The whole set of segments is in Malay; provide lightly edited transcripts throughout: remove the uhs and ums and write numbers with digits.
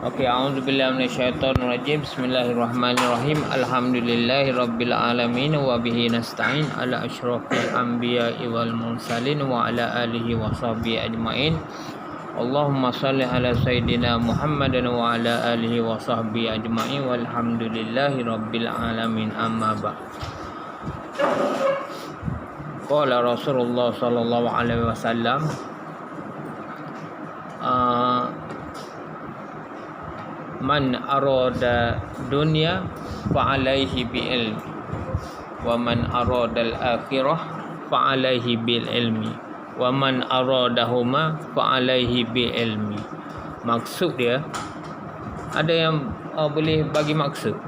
Okey, a'udzubillahi minasyaitonirrajim. Bismillahirrahmanirrahim. Alhamdulillahirabbil alamin wa bihi nasta'in ala asyrafil anbiya'i wal mursalin wa ala alihi wa sahbihi ajmain. Allahumma shalli ala sayidina Muhammadin wa ala alihi wa sahbihi ajmain walhamdulillahirabbil alamin. Amma ba'd. Qala Rasulullah sallallahu alaihi wasallam, man arada dunya fa alaihi bil ilm wa man arada al akhirah fa alaihi bil ilmi wa man aradahuma fa alaihi bil ilmi. Maksud dia, ada yang boleh bagi maksud?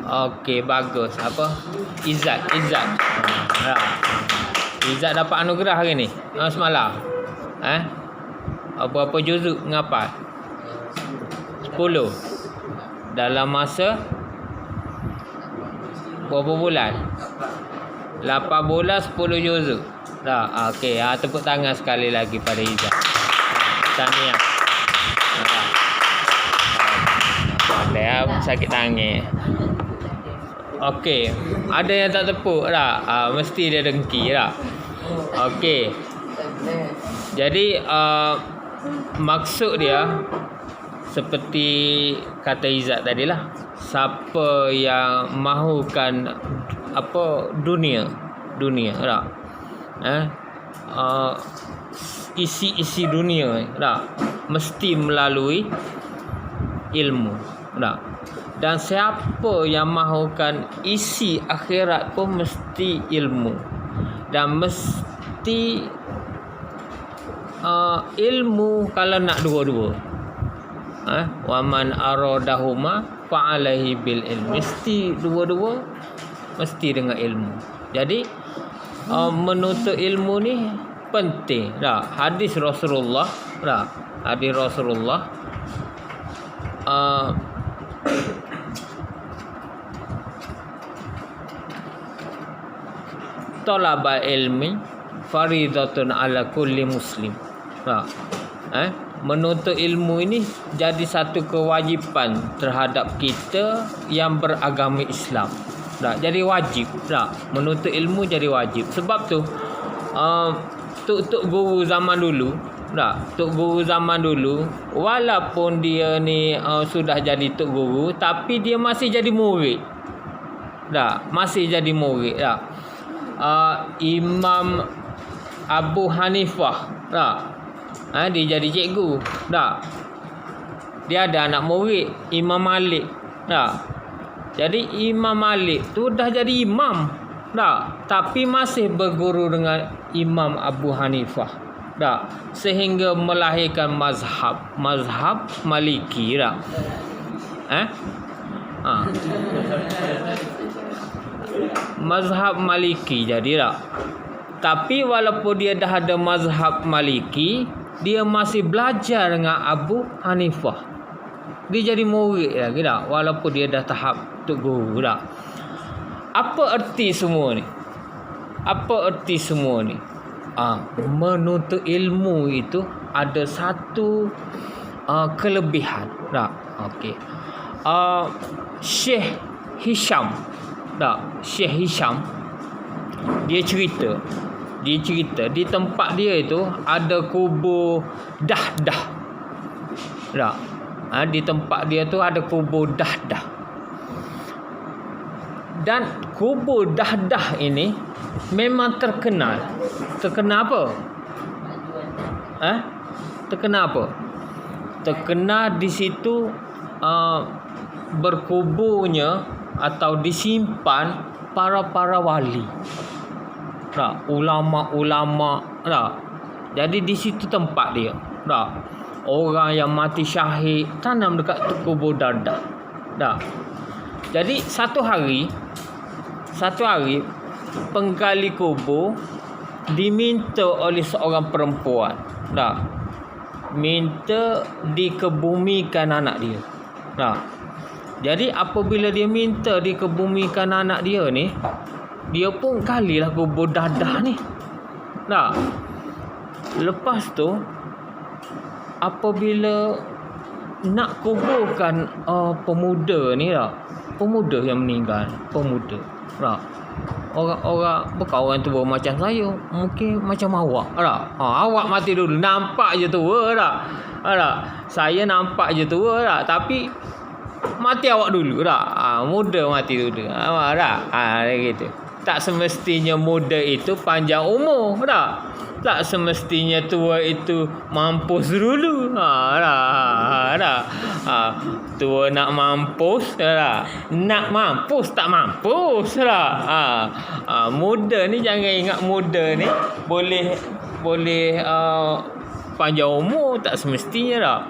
Okey, bagus. Apa? Izzat. Izzat dapat anugerah hari ni. Semalam. Berapa juzuk ngapal? 10. Dalam masa berapa bulan? 8 bulan 10 juzuk. Dah. Okey, tepuk tangan sekali lagi pada Izzat. Tahniah. Boleh sakit tangan. Okey, ada yang tak tepuk tak? Mesti dia dengki tak? Okey. Jadi maksud dia seperti kata Izzat tadilah, siapa yang mahukan dunia tak? Isi dunia tak? Mesti melalui ilmu tak? Dan siapa yang mahukan isi akhirat pun mesti ilmu. Dan mesti ilmu kalau nak dua-dua. Wa man aradahuma fa alaihi bil ilm. Mesti dua-dua, mesti dengan ilmu. Jadi menuntut ilmu ni penting. Hadis Rasulullah, hadis Rasulullah talabal ilmi faridatun ala kulli muslim. Menuntut ilmu ini jadi satu kewajipan terhadap kita yang beragama Islam. Jadi wajib. Menuntut ilmu jadi wajib. Sebab tu tok guru zaman dulu, tok guru zaman dulu, walaupun dia ni sudah jadi tok guru, tapi dia masih jadi murid. Masih jadi murid. Imam Abu Hanifah, dia jadi cikgu. Dia ada anak murid Imam Malik. Jadi Imam Malik tu dah jadi imam. Tapi masih berguru dengan Imam Abu Hanifah. Sehingga melahirkan mazhab Maliki. Mazhab Maliki jadi tak. Tapi walaupun dia dah ada mazhab Maliki, dia masih belajar dengan Abu Hanifah. Dia jadi murid lagi tak, walaupun dia dah tahap tok guru tak. Apa erti semua ni? Menuntut ilmu itu ada satu kelebihan tak. Okey. Syekh Hisham dia cerita di tempat dia itu ada kubur Dahdah. Di tempat dia tu ada kubur Dahdah. Dan kubur Dahdah ini memang terkenal. Terkenal apa? Terkenal di situ berkuburnya atau disimpan para wali. Ulama-ulama. Jadi di situ tempat dia. Orang yang mati syahid tanam dekat kubur Dahdah. Jadi satu hari penggali kubur diminta oleh seorang perempuan. Minta dikebumikan anak dia. Jadi apabila dia minta dikebumikan anak dia ni, dia pun galilah kubur dadah ni. Tak. Lepas tu apabila nak kuburkan pemuda ni tak. Pemuda yang meninggal, pemuda. Tak. Orang-orang bukan orang tua macam saya, mungkin macam awak tak. Awak mati dulu, nampak je tua tak. Tak. Saya nampak je tua tak, tapi mati awak dulu tak. Muda mati dulu. Tak. Gitu. Tak semestinya muda itu panjang umur tak. Tak semestinya tua itu mampus dulu. Tak. Tua nak mampus tak. Nak mampus tak mampus tak. Muda ni jangan ingat muda ni boleh panjang umur, tak semestinya tak.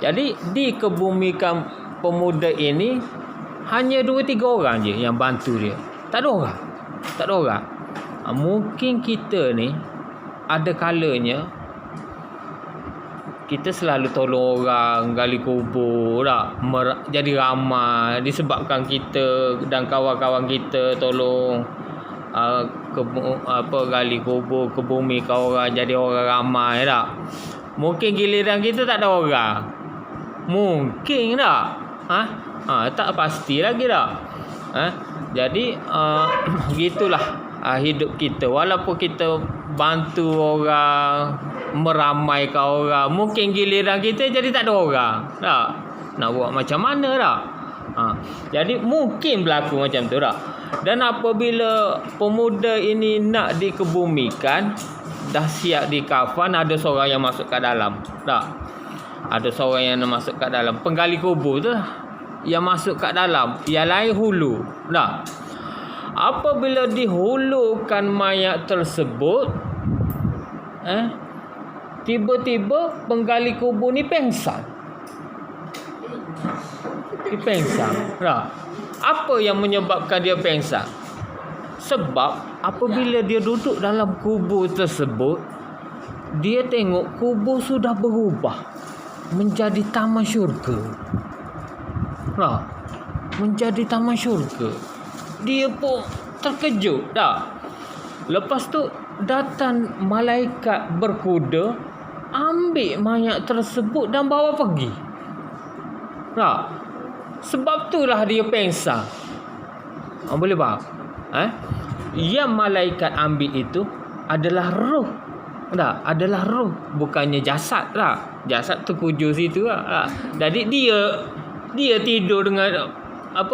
Jadi dikebumikan pemuda ini hanya 2-3 orang je yang bantu dia. Tak ada orang. Mungkin kita ni ada kalanya kita selalu tolong orang gali kubur tak? Jadi ramai disebabkan kita dan kawan-kawan kita tolong gali kubur, kebumikan orang, jadi orang ramai tak? Mungkin giliran kita tak ada orang. Mungkin tak? Tak pasti lagi tak? Jadi gitulah hidup kita. Walaupun kita bantu orang, meramaikan orang, mungkin giliran kita jadi tak ada orang tak? Nak buat macam mana tak? Jadi mungkin berlaku macam tu tak? Dan apabila pemuda ini nak dikebumikan, dah siap dikafan, ada seorang yang masuk kat dalam tak? Ada seorang yang masuk kat dalam, penggali kubur tu lah yang masuk kat dalam, yang lain hulu tak? Apabila dihulukan mayat tersebut, tiba-tiba penggali kubur ni pengsan. Dia pengsan tak? Apa yang menyebabkan dia pengsan? Sebab apabila dia duduk dalam kubur tersebut, dia tengok kubur sudah berubah menjadi taman syurga. Menjadi taman syurga. Dia pun terkejut tak? Lepas tu datang malaikat berkuda, ambil mayat tersebut dan bawa pergi. Tak? Sebab itulah dia pengsan. Boleh faham? Yang malaikat ambil itu adalah roh. Tak? Adalah roh, bukannya jasad tak? Jasad terkujur situ tak? Jadi dia tidur dengan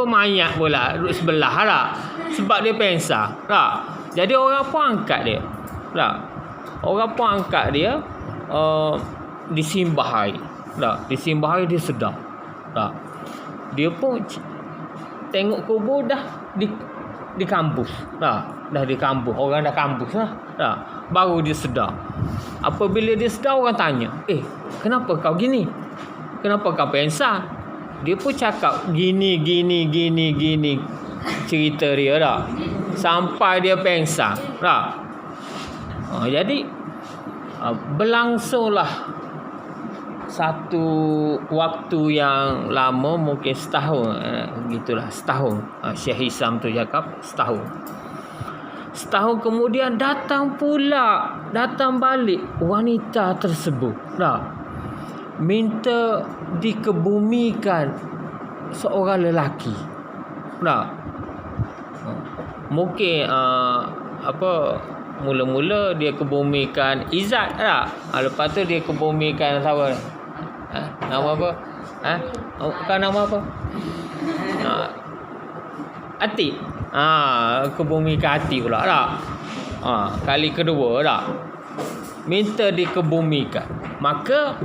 mayat pula duduk sebelah tak? Sebab dia pengsan tak? Jadi orang pun angkat dia tak? Orang pun angkat dia disimbah air tak? Disimbah air, dia sedar tak? Dia pun tengok kubur dah di kampus tak? Dah di kampus, orang dah kampus lah tak? Baru dia sedar. Apabila dia sedar, orang tanya, kenapa kau gini? Kenapa kau pengsan? Dia pun cakap gini cerita dia tak? Sampai dia pengsan tak? Jadi berlangsunglah satu waktu yang lama, mungkin setahun, gitulah, setahun. Syekh Hisam tu cakap setahun. Setahun kemudian datang balik wanita tersebut tak? Minta dikebumikan seorang lelaki tak? Mungkin mula-mula dia kebumikan Izzat tak? Lepas tu dia kebumikan siapa? Nama apa? Bukan nama apa? Atik. Kebumikan Atik pula tak? Kali kedua tak? Minta dikebumikan. Maka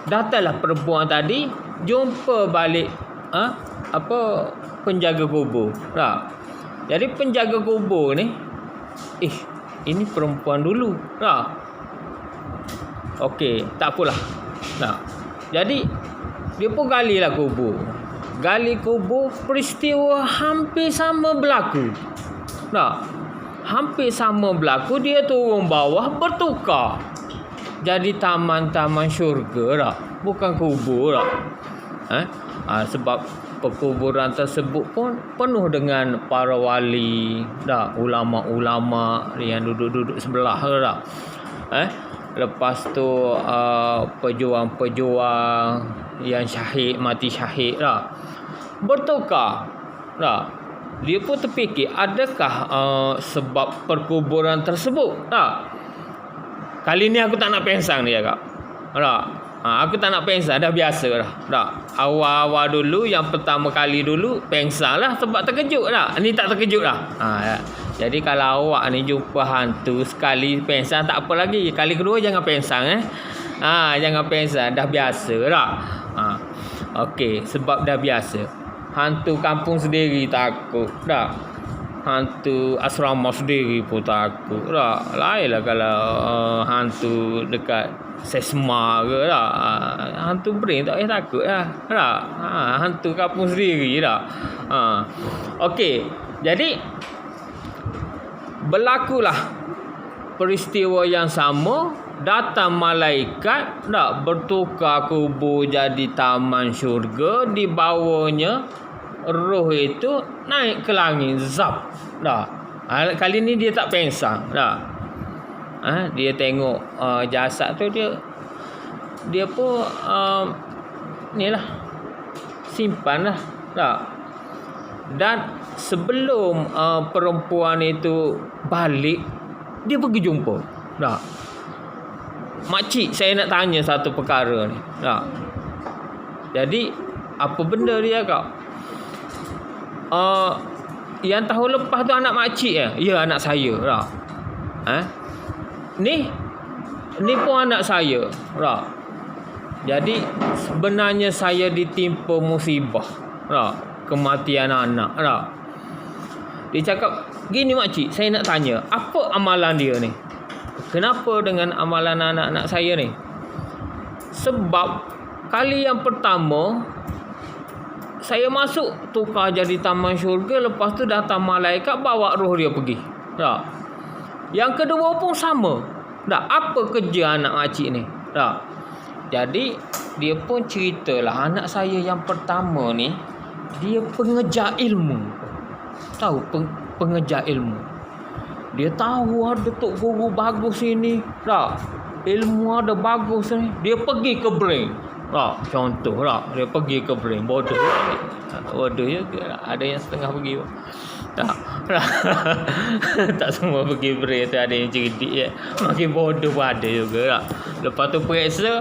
datanglah perempuan tadi, jumpa balik penjaga kubur tak? Jadi penjaga kubur ni, ini perempuan dulu tak? Okey, tak apalah tak? Jadi dia pun galilah kubur. Gali kubur, peristiwa hampir sama berlaku tak? Hampir sama berlaku. Dia turun bawah, bertukar jadi taman-taman syurga tak? Bukan kubur tak? Sebab perkuburan tersebut pun penuh dengan para wali, dah, ulama-ulama yang duduk-duduk sebelah dah. Lepas tu pejuang-pejuang yang syahid, mati syahid dah. Bertukar dah. Dia pun terfikir, adakah sebab perkuburan tersebut dah. Kali ni aku tak nak pensang dia kak. Dah. Aku tak nak pensang, dah biasa dah. Awal-awal dulu, yang pertama kali dulu pensang lah sebab terkejut dah. Ni tak terkejut dah. Ya. Jadi kalau awak ni jumpa hantu sekali pensang tak apa lagi. Kali kedua jangan pensang jangan pensang, dah biasa dah. Okey, sebab dah biasa. Hantu kampung sendiri takut dah. Hantu asrama sendiri pun takut dah. Lainlah kalau hantu dekat Sesma ke dah. Hantu brain tak payah takut dah. Hantu kampung sendiri dah. Okey, jadi berlakulah peristiwa yang sama. Datang malaikat dah, bertukar kubur jadi taman syurga. Di bawahnya roh itu naik ke langit, zap dah. Kali ni dia tak pensang dah. Dia tengok jasad tu, dia pun ni lah, simpan lah dah. Dan sebelum perempuan itu balik, dia pergi jumpa dah. Makcik, saya nak tanya satu perkara ni dah. Jadi apa benda dia kak? Yang tahun lepas tu anak makcik ya, anak saya dah. Ni pun anak saya dah. Jadi sebenarnya saya ditimpa musibah dah, kematian anak dah. Dia cakap, gini makcik, saya nak tanya, apa amalan dia ni? Kenapa dengan amalan anak-anak saya ni? Sebab kali yang pertama saya masuk tukar jadi taman syurga, lepas tu datang malaikat bawa roh dia pergi dah. Yang kedua pun sama dah. Apa kerja anak makcik ni dah? Jadi dia pun ceritalah, anak saya yang pertama ni dia pengejar ilmu. Tahu pengejar ilmu. Dia tahu ada tok guru bagus sini dah. Ilmu ada bagus ni. Dia pergi ke brain dah. Contoh dah, dia pergi ke brain. Bodoh juga. Ada yang setengah pergi tak. Tak semua pergi brain tu, ada yang cerdik je. Makin bodoh pun ada juga tak. Lepas tu periksa,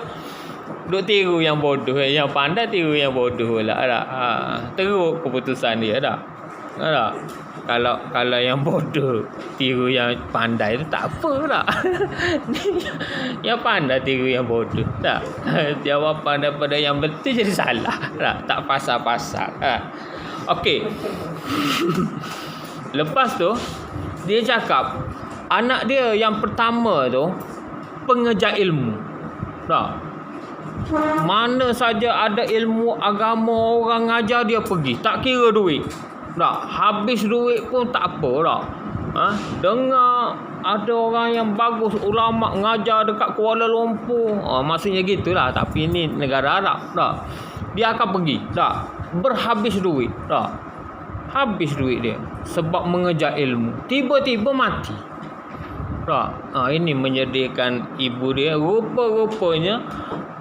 duk tiru yang bodoh, yang pandai tiru yang bodoh lah tak. Teruk keputusan dia dah. Kalau yang bodoh tiru yang pandai tu tak apa tak. Yang pandai tiru yang bodoh tak. Jawapan daripada yang betul jadi salah tak pasal-pasal Okey. Lepas tu dia cakap anak dia yang pertama tu pengejar ilmu tak. Mana saja ada ilmu agama orang ngajar dia pergi, tak kira duit tak. Habis duit pun tak apa tak. Dengar ada orang yang bagus, ulama ngajar dekat Kuala Lumpur, maksudnya gitulah, tapi ni negara Arab tak. Dia akan pergi tak. Berhabis duit tak. Habis duit dia sebab mengejar ilmu, tiba-tiba mati tak. Ini menyedihkan ibu dia. Rupa-rupanya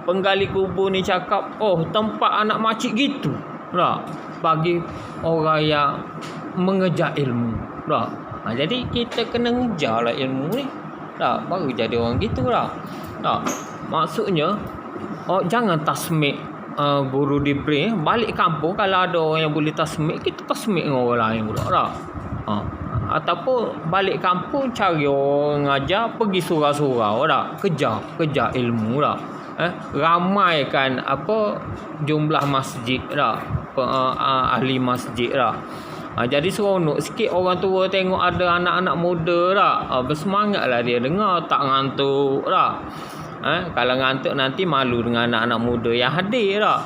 penggali kubur ni cakap, tempat anak makcik gitu tak, bagi orang yang mengejar ilmu tak. Jadi kita kena ngejar lah ilmu ni tak, baru jadi orang gitu lah tak. Maksudnya jangan tasmik guru di brain. Balik kampung kalau ada orang yang boleh tasmik, kita tasmik dengan orang lain pula tak. Ataupun balik kampung cari orang ngajar, pergi surau-surau tak, kejar ilmu tak. Ramaikan jumlah masjid tak, ahli masjid tak. Jadi seronok sikit orang tua tengok ada anak-anak muda tak. Bersemangatlah dia dengar, tak ngantuk tak. Kalau ngantuk nanti malu dengan anak-anak muda yang hadir tak.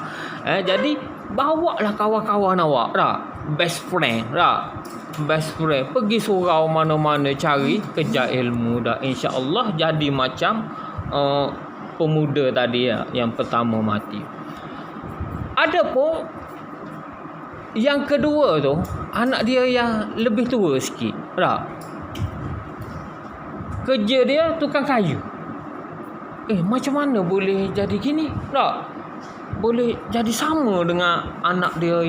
Jadi bawalah kawan-kawan awak tak, best friend tak. Best friend pergi surau mana-mana cari, kejar ilmu dah. InsyaAllah jadi macam pemuda tadi yang pertama mati. Ada pun Yang kedua tu, anak dia yang lebih tua sikit. Tak? Kerja dia tukang kayu. Macam mana boleh jadi gini? Tak? Boleh jadi sama dengan anak dia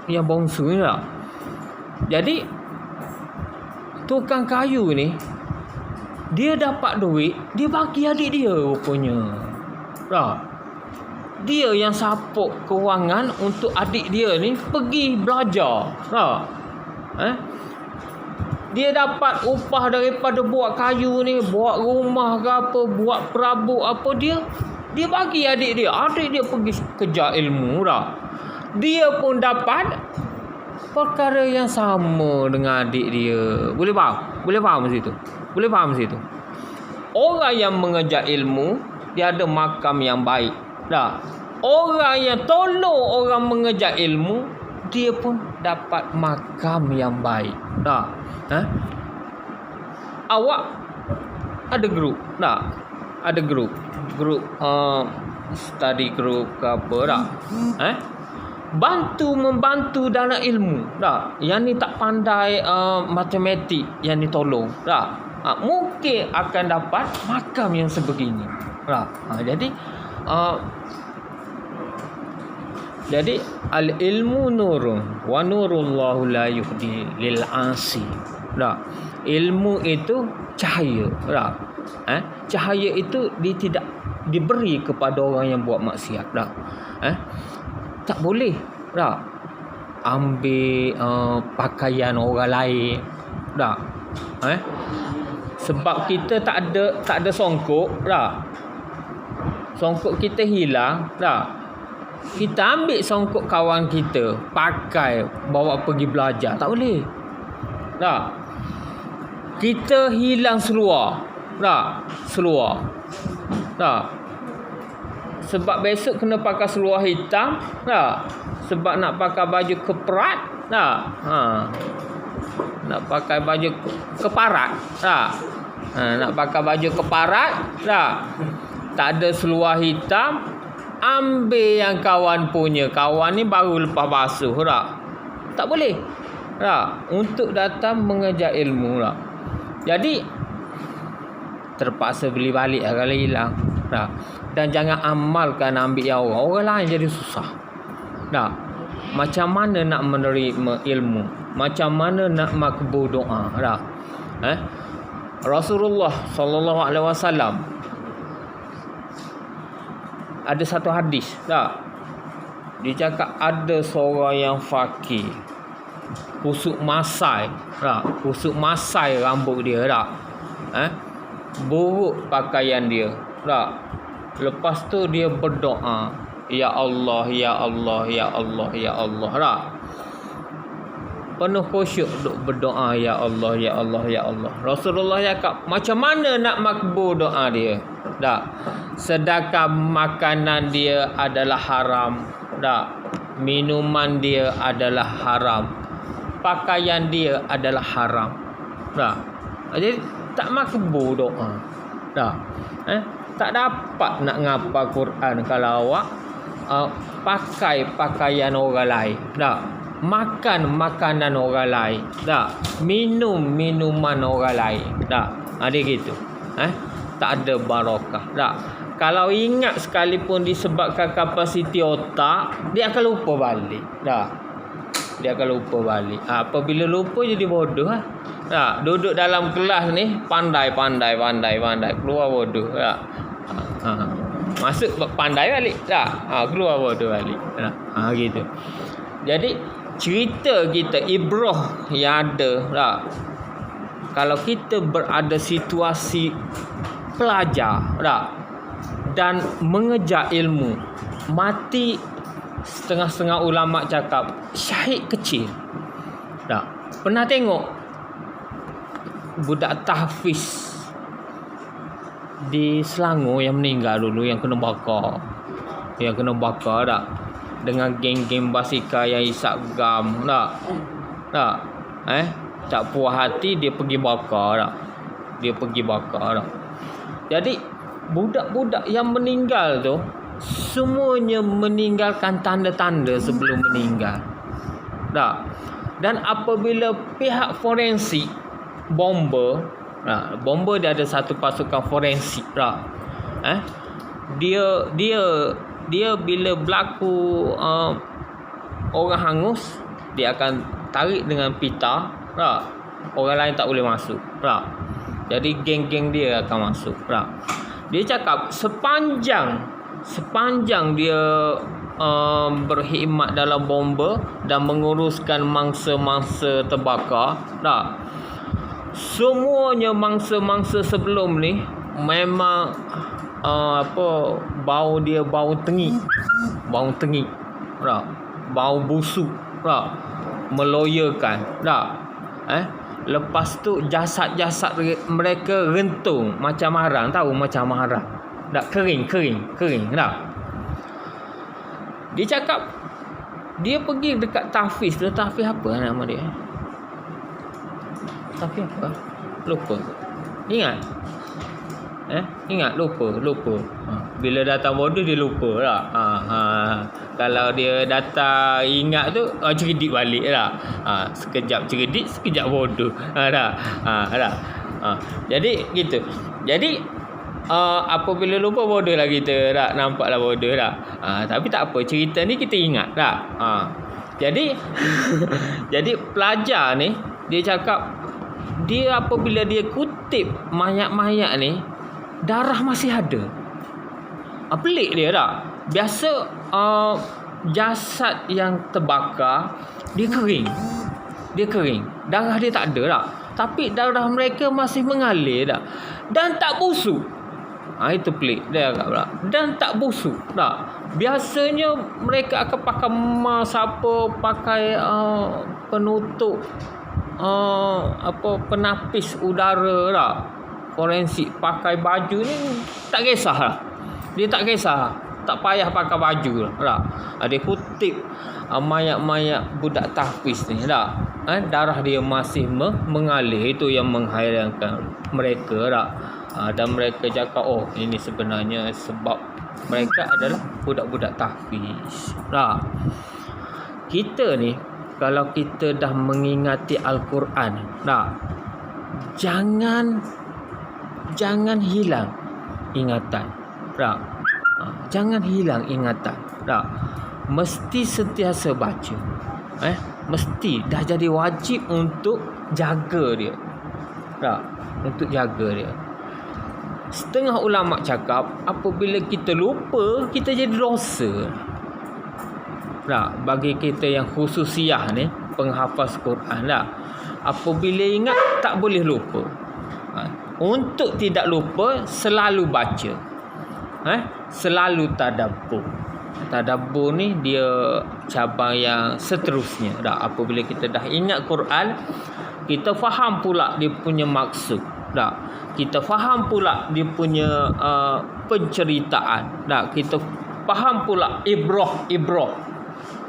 yang bongsu ni tak? Jadi tukang kayu ni, dia dapat duit, dia bagi adik dia rupanya. Tak? Dia yang support kewangan untuk adik dia ni pergi belajar. Tak? Dia dapat upah daripada buat kayu ni, buat rumah ke apa, buat perabot apa, dia bagi adik dia. Adik dia pergi kejar ilmu. Tak? Dia pun dapat perkara yang sama dengan adik dia. Boleh faham? Boleh faham situ? Boleh faham situ? Orang yang mengejar ilmu, dia ada makam yang baik. Tak? Orang yang tolong orang mengejar ilmu, dia pun dapat makam yang baik. Tak? Awak ada grup? Tak? Ada grup study group ke apa tak? Membantu dalam ilmu. Tak? Yang ni tak pandai matematik, yang ni tolong. Tak? Mungkin akan dapat makam yang sebegini. Tak? Jadi al-ilmu nurun wa nurullahu la yuhdi lil asi. Tak? Ilmu itu cahaya. Tak? Cahaya itu dia tidak diberi kepada orang yang buat maksiat. Tak? Tak boleh. Tak? Ambil pakaian orang lain. Tak? Sebab kita tak ada songkok. Tak? Songkok kita hilang. Tak? Kita ambil songkok kawan kita, pakai, bawa pergi belajar. Tak boleh. Tak? Kita hilang seluar. Tak? Seluar. Tak? Sebab besok kena pakai seluar hitam. Tak? Sebab nak pakai baju keperat. Tak? Nak pakai baju keparat. Tak? Nak pakai baju keparat. Tak? Tak ada seluar hitam. Ambil yang kawan punya. Kawan ni baru lepas basuh. Tak? Tak boleh. Tak? Untuk datang mengejar ilmu. Tak? Jadi terpaksa beli balik lah kalau hilang. Tak? Dan jangan amalkan ambil yang orang. Orang lain jadi susah. Tak? Macam mana nak menerima ilmu? Macam mana nak makbul doa? Tak? Rasulullah SAW ada satu hadis. Tak? Dia cakap ada seorang yang fakir, kusuk masai. Tak? Kusuk masai rambut dia. Tak? Buruk pakaian dia. Tak? Lepas tu dia berdoa, Ya Allah, Ya Allah, Ya Allah, Ya Allah. Tak? Penuh khusyuk duk berdoa, Ya Allah, Ya Allah, Ya Allah. Rasulullah cakap, macam mana nak makbul doa dia? Tak? Sedangkan makanan dia adalah haram. Tak? Minuman dia adalah haram. Pakaian dia adalah haram. Tak? Jadi tak makbul doa. Tak? Tak dapat nak ngapal Quran kalau awak pakai pakaian orang lain. Tak? Makan makanan orang lain. Tak? Minum minuman orang lain. Tak? Ada gitu. Tak ada barakah. Tak? Kalau ingat sekalipun disebabkan kapasiti otak, dia akan lupa balik. Tak? Dia akan lupa balik. Apabila lupa jadi bodoh. Tak? Duduk dalam kelas ni pandai. Keluar bodoh. Tak? Masuk pandai balik. Tak? Keluar bodoh balik. Tak? Gitu. Jadi cerita kita, ibrah yang ada. Tak? Kalau kita berada situasi pelajar. Tak? Dan mengejar ilmu, mati setengah-setengah ulama cakap syahid kecil. Tak? Pernah tengok budak tahfiz di Selangor yang meninggal dulu, yang kena bakar. Tak? Dengan geng-geng basikal yang isap gam. Tak? Tak? Tak puas hati, dia pergi bakar. Tak? Dia pergi bakar. Tak? Jadi budak-budak yang meninggal tu semuanya meninggalkan tanda-tanda sebelum meninggal. Tak? Dan apabila pihak forensik bomber, bomber dia ada satu pasukan forensik tak? Dia bila berlaku orang hangus, dia akan tarik dengan pita tak? Orang lain tak boleh masuk tak? Jadi geng-geng dia akan masuk tak? Dia cakap sepanjang dia berkhidmat dalam bomba dan menguruskan mangsa-mangsa terbakar tak, semuanya mangsa-mangsa sebelum ni memang bau dia bau tengik tak, bau busuk tak, meloyakan tak. Lepas tu jasad-jasad mereka rentung macam arang, tahu macam arang tak, kering tak. Dia cakap dia pergi dekat tahfiz apa nama dia? Tahfiz apa? Lupa. Ingat? Ingat? Lupa. Bila datang bodoh dia lupa tak? Kalau dia datang ingat tu cerdik balik tak? Sekejap cerdik, sekejap bodoh. Tak? Jadi gitu. Jadi apabila lupa bodoh lah kita tak, nampaklah bodoh tak. Tapi tak apa, cerita ni kita ingat tak. Jadi jadi pelajar ni dia cakap dia apabila dia kutip mayat-mayat ni, darah masih ada. Pelik dia tak. Biasa jasad yang terbakar dia kering, darah dia tak ada tak. Tapi darah mereka masih mengalir tak, dan tak busuk. Itu pelik dia agak pula. Dan tak busuk tak. Biasanya mereka akan pakai mask pakai penutup penapis udara tak. Forensik pakai baju ni tak kisah lah. Dia tak kisah, tak payah pakai baju lah. Dia kutip mayat-mayat budak tahfiz ni tak. Darah dia masih mengalir. Itu yang menghairankan mereka tak. Dan mereka cakap ini sebenarnya sebab mereka adalah budak-budak tahfiz tak. Kita ni kalau kita dah mengingati Al-Quran tak, jangan hilang ingatan tak. Jangan hilang ingatan tak. Mesti sentiasa baca. Mesti dah jadi wajib untuk jaga dia tak. Untuk jaga dia. Setengah ulama cakap apabila kita lupa, kita jadi dosa tak. Bagi kita yang khususiyah ni, penghafaz Quran tak, apabila ingat tak boleh lupa. Untuk tidak lupa selalu baca, selalu tadabbur. Tadabbur ni dia cabang yang seterusnya tak. Apabila kita dah ingat Quran, kita faham pula dia punya maksud tak. Kita faham pula dia punya penceritaan tak. Kita faham pula ibrah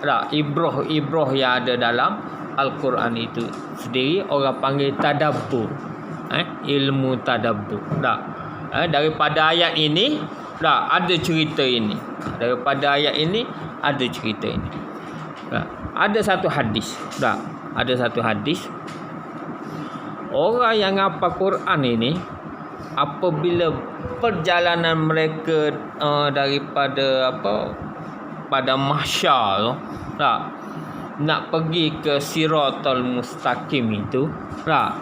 tak. Ibrah yang ada dalam Al-Quran itu sendiri orang panggil tadabbur. Ilmu tadabbur tak. Daripada ayat ini tak, ada cerita ini. Daripada ayat ini ada cerita ini tak. Ada satu hadis tak. Ada satu hadis, orang yang hafal Quran ini apabila perjalanan mereka daripada pada mahsyar tu tak, nak pergi ke Siratal Mustaqim itu tak,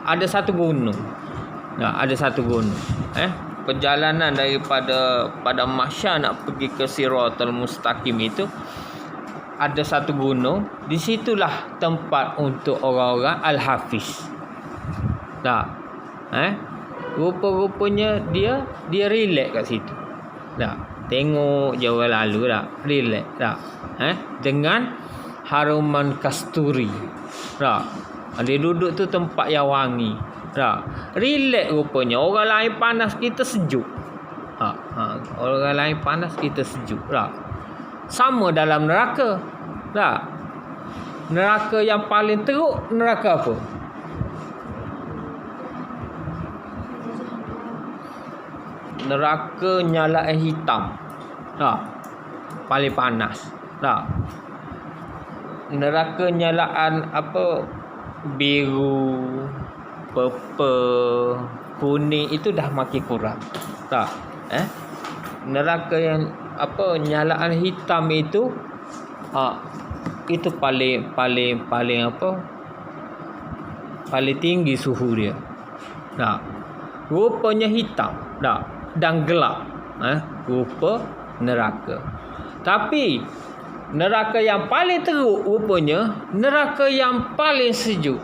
ada satu gunung tak, ada satu gunung perjalanan daripada pada mahsyar nak pergi ke Siratal Mustaqim itu ada satu gunung. Di situlah tempat untuk orang-orang al-hafiz tak. Rupa-rupanya dia relax kat situ tak. Tengok je orang lalu tak, relax tak. Dengan haruman kasturi tak. Dia duduk tu tempat yang wangi tak. Relax rupanya. Orang lain panas, kita sejuk tak. Orang lain panas, kita sejuk tak. Sama dalam neraka tak. Neraka yang paling teruk neraka apa? Neraka nyala air hitam Tak. Paling panas. Tak. Neraka nyalaan apa biru, purple, kuning itu dah makin kurang. Tak. Neraka yang apa nyalaan hitam itu itu paling apa? Paling tinggi suhu dia. Tak. Rupanya hitam. Tak. Dan gelap. Rupa neraka. Tapi neraka yang paling teruk rupanya neraka yang paling sejuk.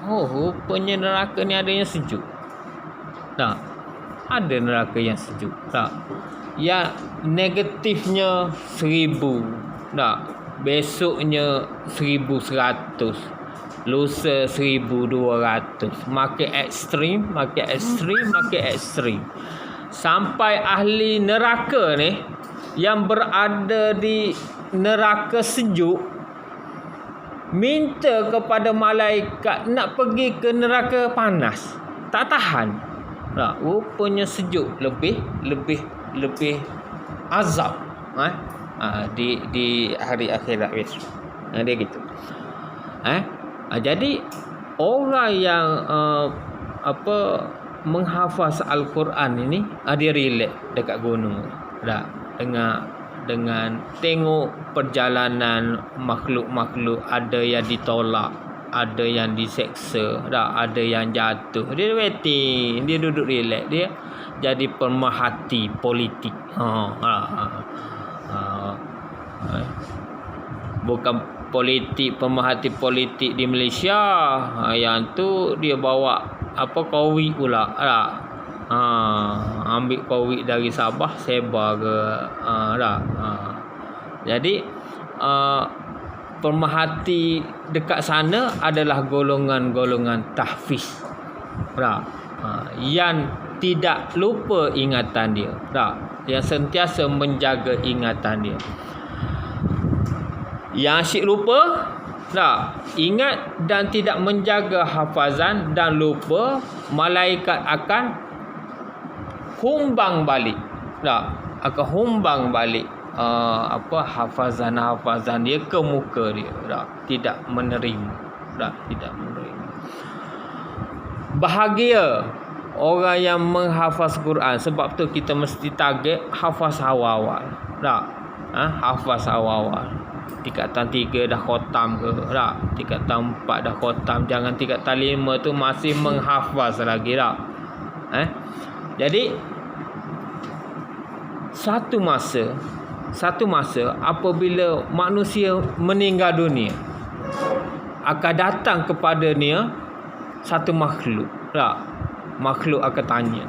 Rupanya neraka ni ada yang sejuk. Tak. Ada neraka yang sejuk. Tak. Yang negatifnya 1000. Tak. Besoknya 1100. Lusa 1200. Makin ekstrim. Sampai ahli neraka ni yang berada di neraka sejuk minta kepada malaikat nak pergi ke neraka panas. Tak tahan. Rupanya sejuk lebih azab di hari akhirat besok. Dia gitu. Jadi orang yang menghafaz Al-Quran ini dia relax dekat gunung. Dengan tengok perjalanan makhluk-makhluk, ada yang ditolak, ada yang diseksa, ada yang jatuh. Dia waiting, dia duduk relax, dia jadi pemerhati politik. Bukan pemerhati politik di Malaysia. Yang tu dia bawa Kowi pula. Ambil Kowi dari Sabah sebar ke Jadi pemerhati dekat sana adalah golongan-golongan tahfiz. Yang tidak lupa ingatan dia. Yang sentiasa menjaga ingatan dia. Yang asyik lupa, ingat dan tidak menjaga hafazan dan lupa, malaikat akan humbang balik. Akan humbang balik hafazan dia ke muka dia. Tidak menerima. Bahagia orang yang menghafaz Quran. Sebab tu kita mesti target hafaz awal-awal. Hafaz awal-awal. Tingkatan 3 dah khotam ke, tingkatan 4 dah khotam. Jangan tingkatan 5 tu masih menghafaz lagi. Jadi satu masa apabila manusia meninggal dunia, akan datang kepada dia satu makhluk. Makhluk akan tanya,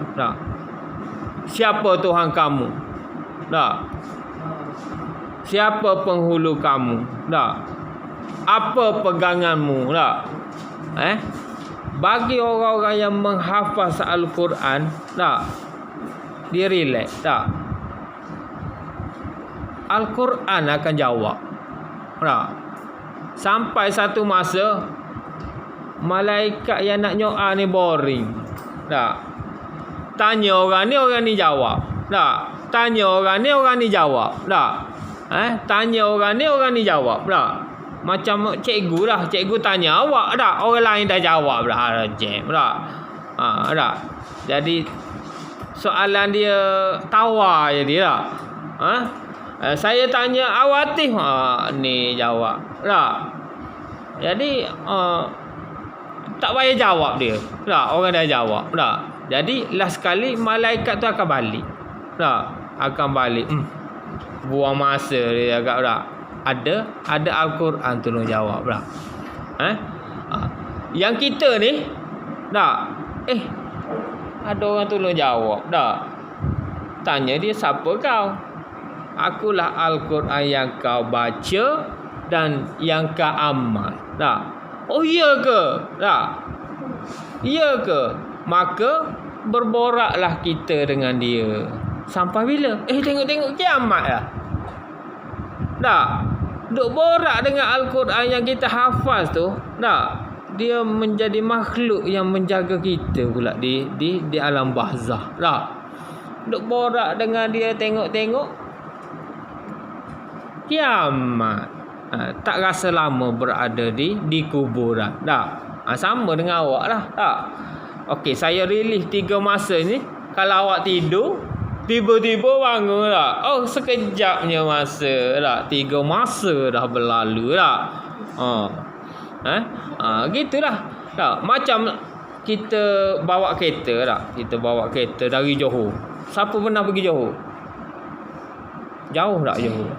siapa Tuhan kamu? Siapa penghulu kamu? Apa peganganmu? Bagi orang-orang yang menghafaz Al-Quran, dia relax. Al-Quran akan jawab. Sampai satu masa malaikat yang nak nyoa ni boring. Tanya orang ni jawab. Tanya orang ni jawab. Tanya orang ni jawab. Macam cikgu lah. Cikgu tanya awak dah, orang lain dah jawab dah. Jam dah. Jadi soalan dia tawar jadi lah. Saya tanya Awatif, ni jawab. Jadi tak payah jawab dia. Orang dah jawab. Jadi last sekali malaikat tu akan balik. Akan balik. Buang masa dia agak ada Al-Quran tolong jawab lah. Yang kita ni ada orang tolong jawab tanya dia, siapa kau? Akulah Al-Quran yang kau baca dan yang kau amal. Oh iya ke? Iya ke? Maka berboraklah kita dengan dia. Sampai bila? Tengok kiamat lah. Duk borak dengan Al-Quran yang kita hafaz tu. Dia menjadi makhluk yang menjaga kita pula di alam barzah. Duk borak dengan dia, tengok-tengok. kiamat. Tak rasa lama berada di kuburan. Sama dengan awak lah. Tak. Okey, saya rilis 3 masa ni. Kalau awak tidur, tiba-tiba bangun tak? Oh, sekejapnya masa tak? 3 masa dah berlalu tak? Gitulah. Tak? Macam kita bawa kereta tak? Kita bawa kereta dari Johor. Siapa pernah pergi Johor? Jauh tak Johor?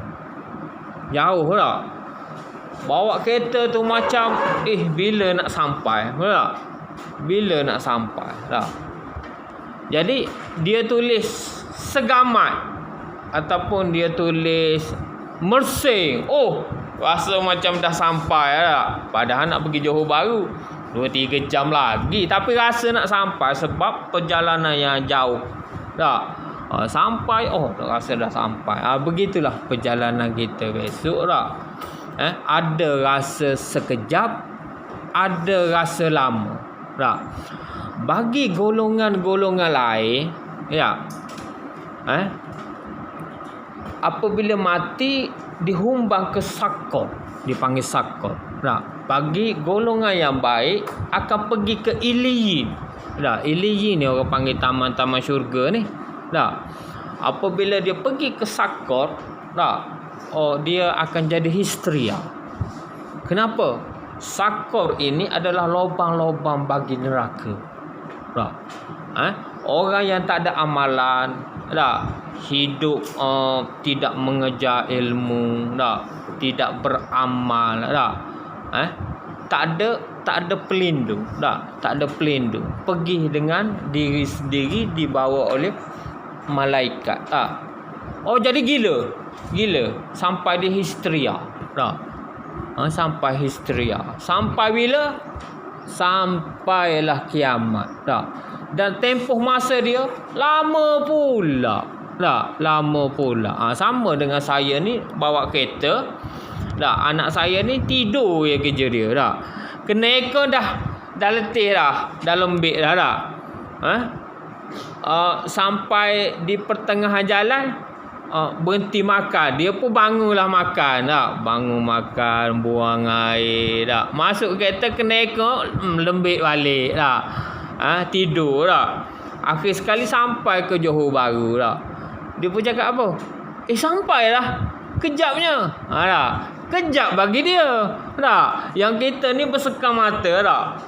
Jauh tak? Bawa kereta tu macam bila nak sampai? Betul tak? Bila nak sampai? Tak? Jadi dia tulis segamat ataupun dia tulis Mersing. Oh, rasa macam dah sampai tak? Padahal nak pergi Johor Bahru 2-3 jam lagi, tapi rasa nak sampai sebab perjalanan yang jauh. Tak? Sampai rasa dah sampai. Begitulah perjalanan kita besok tak? Ada rasa sekejap, ada rasa lama. Tak? Bagi golongan-golongan lain, ya. Apabila mati dihumbang ke sakor, dipanggil sakor. Tak? Bagi golongan yang baik akan pergi ke Iliyin. Tak? Iliyin ni orang panggil taman-taman syurga ni. Tak? Apabila dia pergi ke sakor, tak? Dia akan jadi histeria. Kenapa? Sakor ini adalah lubang-lubang bagi neraka. Tak? Orang yang tak ada amalan, tak? Hidup tidak mengejar ilmu, tak? Tidak beramal, tak? Tak ada pelindung, tak? Tak ada pelindung. Pergi dengan diri sendiri dibawa oleh malaikat, tak? Jadi gila sampai di histeria, tak? Sampai histeria. Sampai bila? Sampailah kiamat, tak? Dan tempoh masa dia lama pula, tak? Lama pula. Sama dengan saya ni bawa kereta, tak? Anak saya ni tidur je kerja dia, tak? Keneka dah letih dah, dah lembik dah, tak? Sampai di pertengahan jalan, berhenti makan. Dia pun bangunlah makan, tak? Bangun makan, buang air, tak? Masuk kereta keneka lembik balik, tak? Tidur, tak? Akhir sekali sampai ke Johor Bahru, tak? Dia pun cakap apa? Sampailah. Kejapnya. Tak? Kejap bagi dia, tak? Yang kita ni bersekam mata, tak?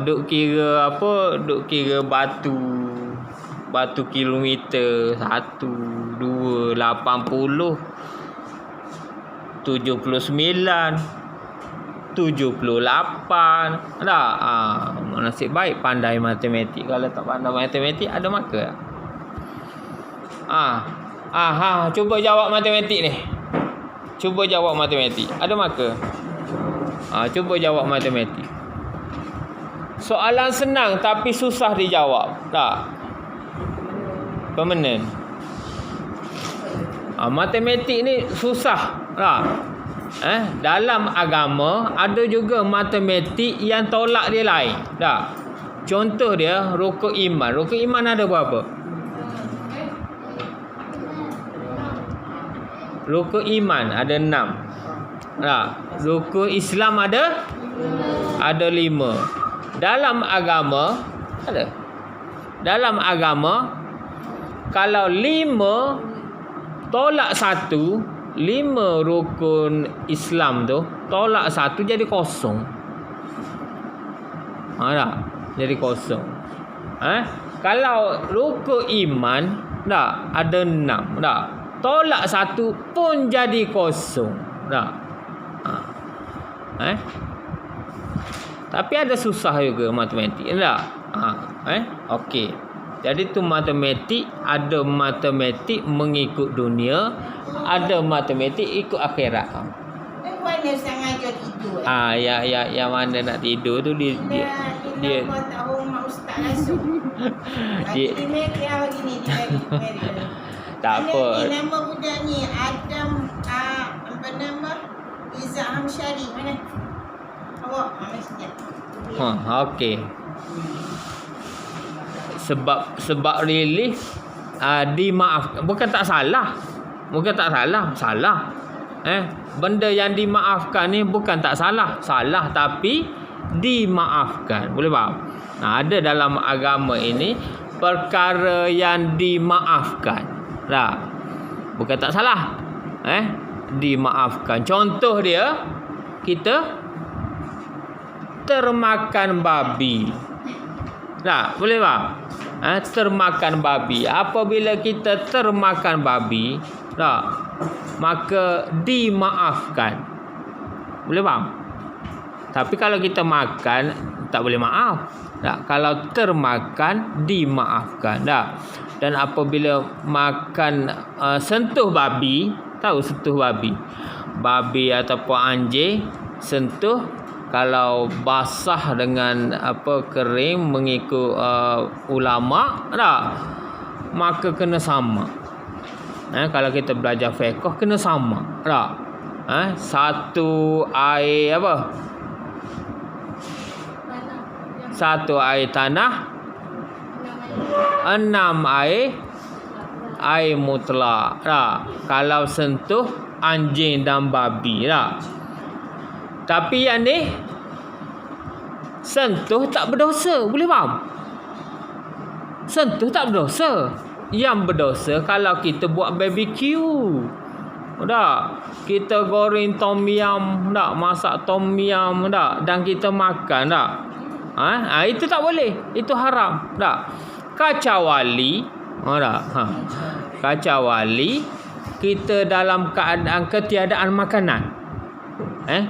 Duk kira apa? Duk kira batu kilometer 1, 2, 80, 79, 78. Tak? Nasib baik pandai matematik. Kalau tak pandai matematik ada maka. Cuba jawab matematik ni. Cuba jawab matematik. Ada maka? Cuba jawab matematik. Soalan senang tapi susah dijawab. Tak? Permanen. Matematik ni susah. Tak? Dalam agama ada juga matematik yang tolak dia lain. Tak? Contoh dia rukun iman. Rukun iman ada berapa? Rukun iman ada 6. Tak? Rukun Islam ada 5. Dalam agama ada. Dalam agama kalau 5 tolak 1, 5 rukun Islam tu tolak 1 jadi kosong. Tak? Jadi kosong. Kalau rukun iman tak ada 6, tak? Tolak 1 pun jadi kosong. Tak? Tapi ada susah juga matematik. Tak? Okey. Jadi tu matematik, ada matematik mengikut dunia, ada matematik ikut akhirat. Mana sengaja tidur? Yang mana nak tidur tu dia kau tahu mak ustaz langsung. Dia mereka begini dia mereka. Tak apa. Nama budak ni Adam apa nama? Iza Hamsyari mana? Awak mesti. Okey. Sebab rilis dimaaf, bukan tak salah. Salah. Benda yang dimaafkan ni bukan tak salah. Salah tapi dimaafkan. Boleh faham? Ada dalam agama ini perkara yang dimaafkan. Bukan tak salah. Dimaafkan. Contoh dia, kita termakan babi. Boleh faham? Termakan babi. Apabila kita termakan babi, maka dimaafkan. Boleh faham? Tapi kalau kita makan, tak boleh maaf. Kalau termakan, dimaafkan. Dan apabila makan sentuh babi, tahu sentuh babi? Babi ataupun anjing, sentuh, kalau basah dengan kering mengikut ulama, maka kena sama. Kalau kita belajar fiqh, kena sama. Satu air satu air tanah, 6 air mutlak. Kalau sentuh anjing dan babi. Tapi yang ni sentuh tak berdosa. Boleh faham? Sentuh tak berdosa. Yang berdosa kalau kita buat barbecue. Kita goreng tom yum, masak tom yum, dan kita makan, itu tak boleh. Itu haram. Kecuali kecuali kita dalam keadaan ketiadaan makanan.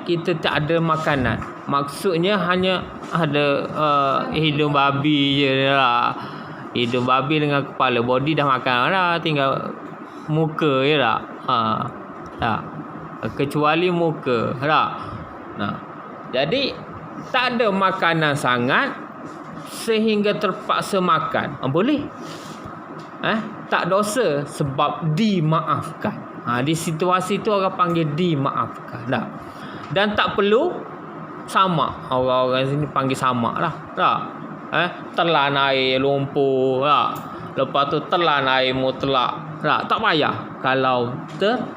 Kita tak ada makanan. Maksudnya hanya ada hidung babi je lah. Hidung babi dengan kepala, body dah makan dah, tinggal muka je lah. Kecuali muka. Jadi tak ada makanan sangat sehingga terpaksa makan. Boleh. Tak dosa sebab dimaafkan. Di situasi tu orang panggil dimaafkan. Dan tak perlu sama. Orang-orang sini panggil sama lah. Telan air lumpur. Lepas tu telan air mutlak. Tak payah kalau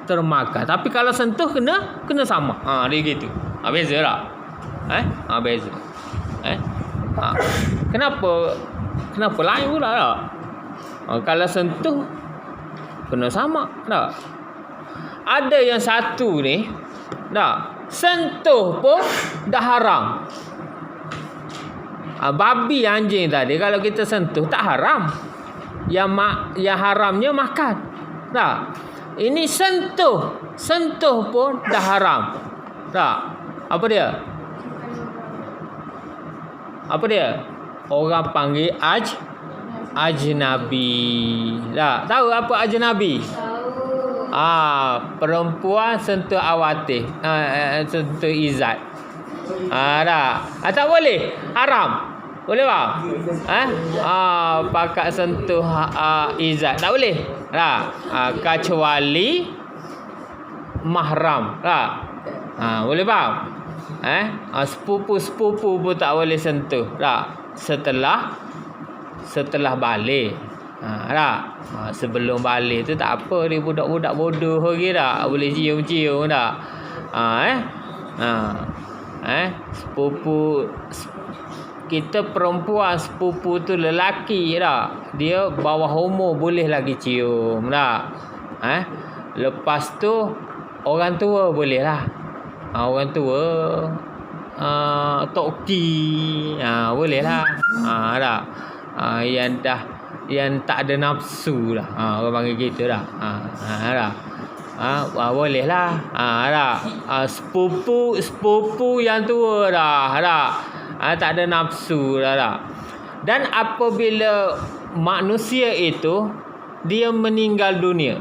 termakan. Tapi kalau sentuh kena sama. Dia gitu. Beza tak? Beza. Kenapa lain pula tak? Kalau sentuh kena sama tak? Ada yang satu ni sentuh pun dah haram. Babi anjing tadi kalau kita sentuh tak haram. Yang haramnya makan. Ini sentuh pun dah haram. Apa dia? Orang panggil ajnabi. Tahu apa ajnabi? Perempuan sentuh awatih, sentuh izat. Tak boleh, haram. Boleh tak? Pakat sentuh izat tak boleh. Kecuali mahram. Boleh faham? Sepupu pun tak boleh sentuh. Setelah balik. Sebelum balik tu tak apa, dia budak-budak bodoh lagi boleh cium-cium sepupu kita perempuan, sepupu tu lelaki dia bawah umur boleh lagi cium lepas tu orang tua boleh lah. Orang tua toki boleh lah. Yang tak ada nafsu lah. Orang panggil gitu dah. Boleh lah. Sepupu yang tua dah. Tak ada nafsu dah. Dan apabila manusia itu dia meninggal dunia.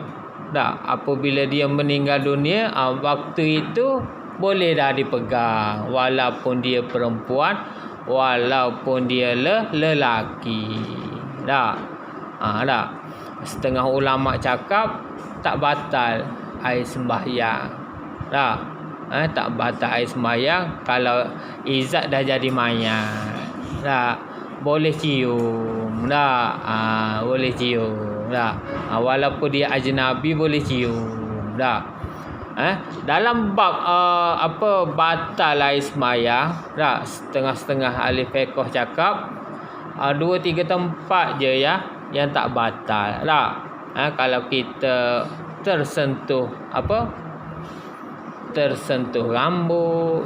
Apabila dia meninggal dunia, waktu itu boleh dah dipegang walaupun dia perempuan, walaupun dia lelaki. Setengah ulama cakap tak batal air sembahyang. Tak batal air sembahyang kalau izat dah jadi mayat. Boleh cium. Boleh cium. Walaupun dia ajnabi boleh cium. Dalam bab batal air sembahyang, tak, setengah-setengah ahli fiqh cakap 2-3 tempat je ya yang tak batal. Tak. Kalau kita tersentuh tersentuh rambut,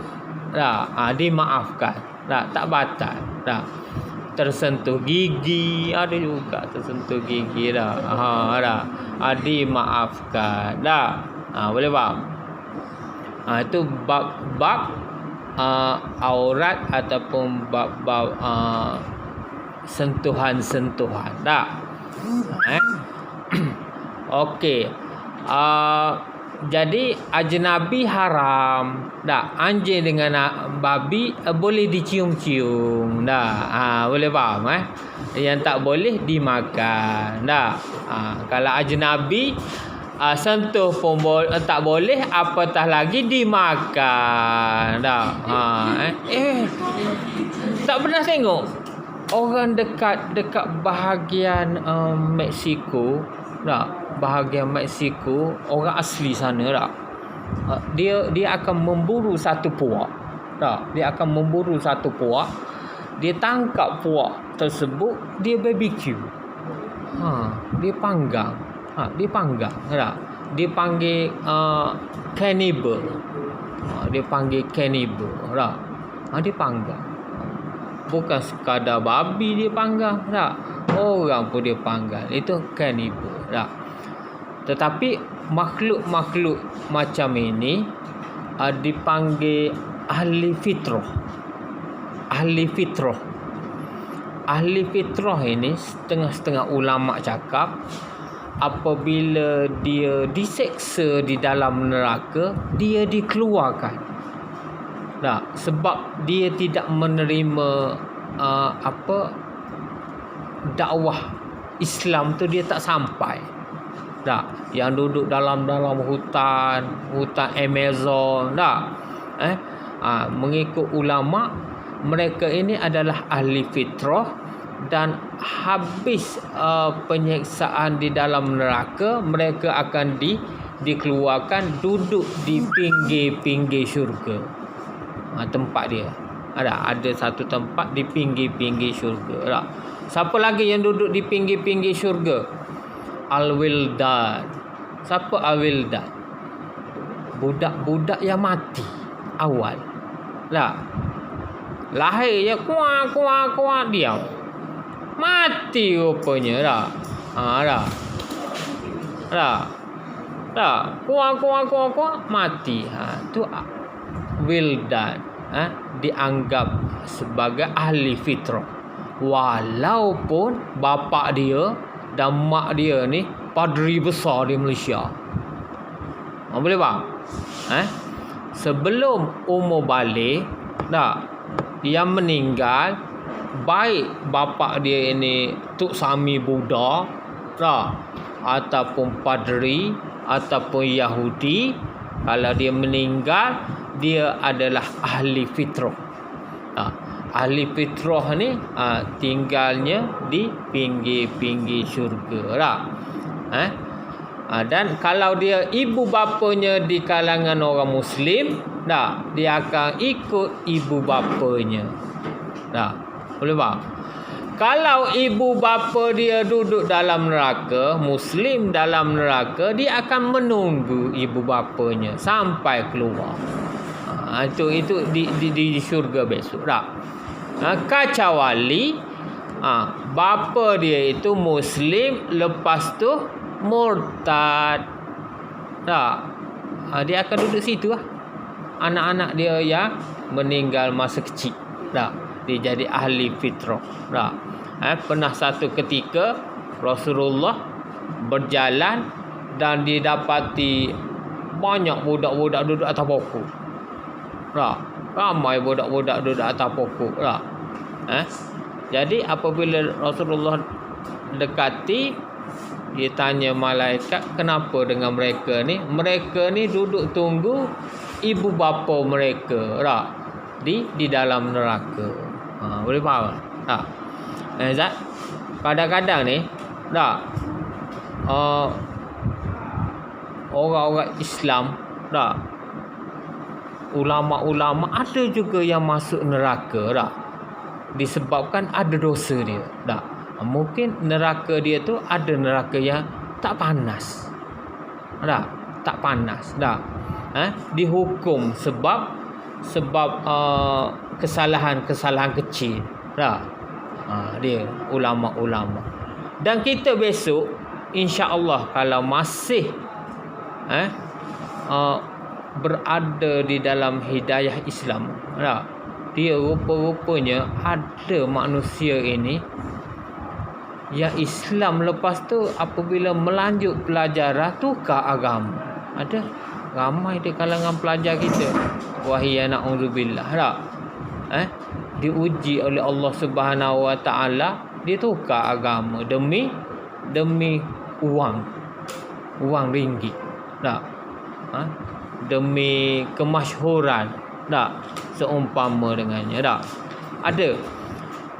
tak, dimaafkan. Tak batal. Tak. Tersentuh gigi, ada juga tersentuh gigi dah. Dimaafkan. Tak. Boleh faham? Itu bab aurat ataupun bab sentuhan-sentuhan. Tak? Okey. Jadi ajnabi haram. Tak, anjing dengan babi boleh dicium-cium. Tak, boleh faham Yang tak boleh dimakan. Tak. Kalau ajnabi sentuh pun tak boleh, apatah lagi dimakan. Tak. Tak pernah tengok orang dekat bahagian Mexico, tak? Bahagian Mexico, orang asli sana, tak? Dia akan memburu satu puak. Tak? Dia akan memburu satu puak. Dia tangkap puak tersebut, dia barbecue. Dia panggang. Dia panggang, tak? Dia panggil cannibal. Dia panggil cannibal, tak? Dia panggang. Bukan sekadar babi dia panggang, tak? Orang pun dia panggang. Itu cannibal, tak? Tetapi makhluk-makhluk macam ini dipanggil ahli fitrah. Ahli fitrah. Ahli fitrah ini setengah-setengah ulama cakap apabila dia diseksa di dalam neraka, dia dikeluarkan. Tak, sebab dia tidak menerima dakwah Islam tu, dia tak sampai. Tak, yang duduk dalam hutan Amazon, tak? Mengikut ulama, mereka ini adalah ahli fitrah, dan habis penyiksaan di dalam neraka, mereka akan dikeluarkan duduk di pinggir-pinggir syurga. Tempat dia ada satu tempat di pinggir-pinggir syurga, tak? Siapa lagi yang duduk di pinggir-pinggir syurga? Al-Wildan. Siapa Al-Wildan? Budak-budak yang mati awal. Tak? Lahir je kuah diam. Mati rupanya, tak? Tak. Kuah mati. Tu Wildan. Dianggap sebagai ahli fitrah. Walaupun bapa dia dan mak dia ni padri besar di Malaysia. Boleh faham? Sebelum umur balik, tak, dia meninggal, baik bapa dia ini Tuk Sami Buddha, tak, ataupun padri ataupun Yahudi, kalau dia meninggal, dia adalah ahli fitrah. Ahli fitrah ni tinggalnya di pinggir-pinggir syurga, tak? Dan kalau dia ibu bapanya di kalangan orang Muslim, tak, dia akan ikut ibu bapanya. Tak? Boleh faham? Kalau ibu bapa dia duduk dalam neraka, Muslim dalam neraka, dia akan menunggu ibu bapanya sampai keluar. Itu di syurga besok, tak? Kecuali bapa dia itu Muslim, lepas tu murtad, tak? Dia akan duduk situ lah. Anak-anak dia yang meninggal masa kecil, tak? Dia jadi ahli fitrah, tak? Pernah satu ketika Rasulullah berjalan dan didapati banyak budak-budak duduk atas pokok, tak? Ramai budak-budak duduk atas pokok, tak? Jadi apabila Rasulullah dekati, dia tanya malaikat, kenapa dengan mereka ni? Mereka ni duduk tunggu ibu bapa mereka, tak? Di dalam neraka. Boleh faham tak? Zat, kadang-kadang ni, tak, orang-orang Islam Tak. Ulama-ulama ada juga yang masuk neraka tak. Disebabkan ada dosa dia. Tak. Mungkin neraka dia tu ada neraka yang tak panas. Tak. Tak panas. Tak. Dihukum sebab kesalahan-kesalahan kecil. Tak. Dia ulama-ulama. Dan kita besok insya-Allah kalau masih berada di dalam hidayah Islam, tak? Dia rupa-rupanya ada manusia ini yang Islam lepas tu apabila melanjut pelajaran tukar agama. Ada ramai di kalangan pelajar kita. Wahai na'udzubillah, tak? Diuji oleh Allah Subhanahu Wa Taala, dia tukar agama demi wang ringgit, tak? Demi kemasyhuran, tak? Seumpama dengannya, tak? Ada.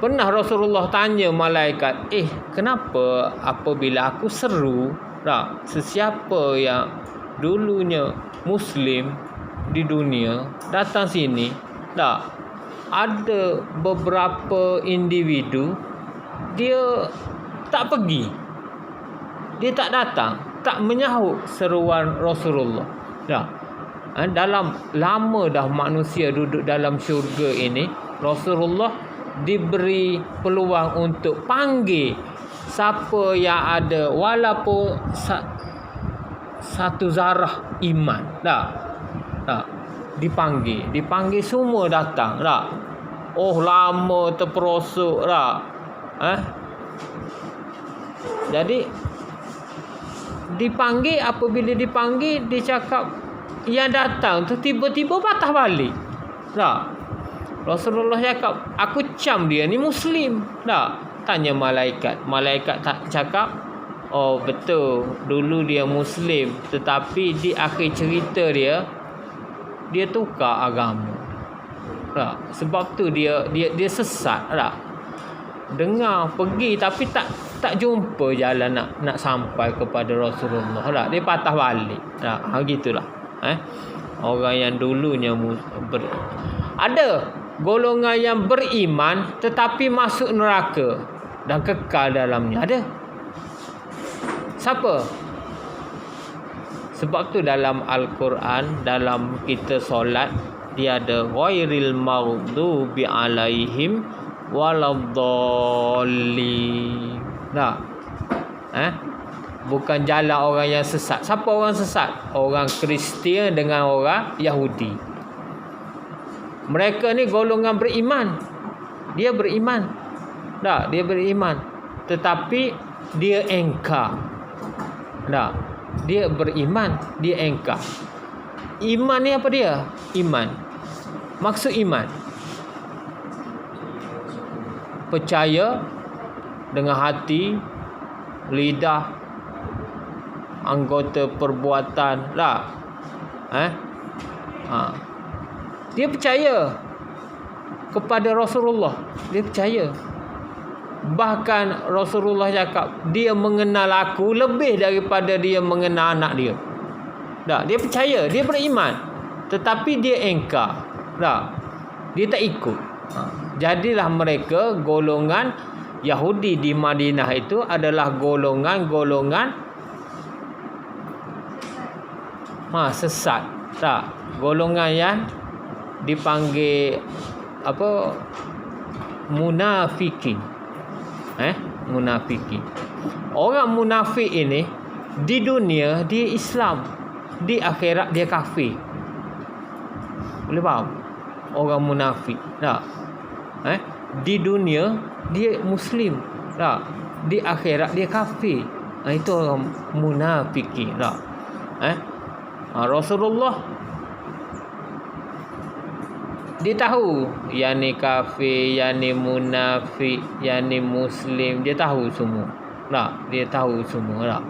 Pernah Rasulullah tanya malaikat, kenapa apabila aku seru, tak? Sesiapa yang dulunya Muslim di dunia datang sini, tak? Ada beberapa individu dia tak pergi, dia tak datang, tak menyahut seruan Rasulullah. Ya. Dalam lama dah manusia duduk dalam syurga ini, Rasulullah diberi peluang untuk panggil siapa yang ada walaupun satu zarah iman. Tak. Dipanggil semua datang. Tak. Oh, lama terperosok. Tak. Jadi dipanggil, apabila dipanggil dia cakap yang datang tu tiba-tiba patah balik. Tak. Rasulullah cakap, aku cam dia ni Muslim. Tak. Tanya malaikat. Malaikat tak cakap, oh betul, dulu dia Muslim, tetapi di akhir cerita dia tukar agama. Tak. Sebab tu dia sesat. Tak. Dengar pergi tapi tak jumpa jalan nak sampai kepada Rasulullah. Tak. Dia patah balik. Tak. Gitulah. Orang yang dulunya ada golongan yang beriman tetapi masuk neraka dan kekal dalamnya. Ada. Siapa? Sebab tu dalam Al-Quran, dalam kita solat, dia ada ghairil maghdubi alaihim waladdallin. Tak? Bukan jalan orang yang sesat. Siapa orang sesat? Orang Kristian dengan orang Yahudi. Mereka ni golongan beriman. Dia beriman. Tak, dia beriman. Tetapi dia engkar. Tak. Dia beriman, dia engkar. Iman ni apa dia? Iman. Maksud iman, percaya dengan hati, lidah, anggota perbuatan. Tak. Dia percaya kepada Rasulullah. Dia percaya. Bahkan Rasulullah cakap, dia mengenal aku lebih daripada dia mengenal anak dia. Tak, dia percaya, dia beriman, tetapi dia engkar. Tak, dia tak ikut. Jadilah mereka golongan Yahudi di Madinah itu adalah golongan sesat. Tak, golongan yang dipanggil apa? Munafikin. Munafikin. Orang munafik ini di dunia dia Islam, di akhirat dia kafir. Boleh faham? Orang munafik. Tak. Di dunia dia Muslim. Tak. Di akhirat dia kafir. Itu orang munafikin. Tak. Rasulullah dia tahu yang ni kafir, yang ni munafik, yang ni Muslim. Dia tahu semua. Tak? Dia tahu semua. Tak?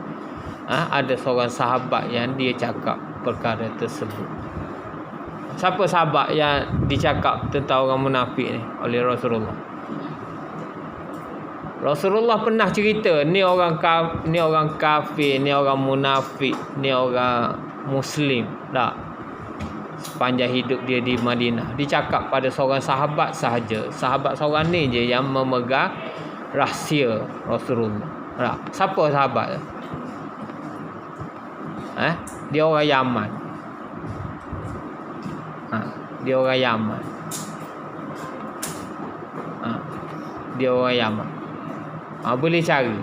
Ada seorang sahabat yang dia cakap perkara tersebut. Siapa sahabat yang dicakap tentang orang munafik ni oleh Rasulullah? Rasulullah pernah cerita, ni orang kafir, ni orang munafik, ni orang Muslim. Tak? sepanjang hidup dia di Madinah. Dia cakap pada seorang sahabat sahaja. Sahabat seorang ni je yang memegang rahsia Rasulullah. Siapa sahabat tu? Dia orang Yaman. Dia orang Yaman. Dia orang Yaman. Boleh cari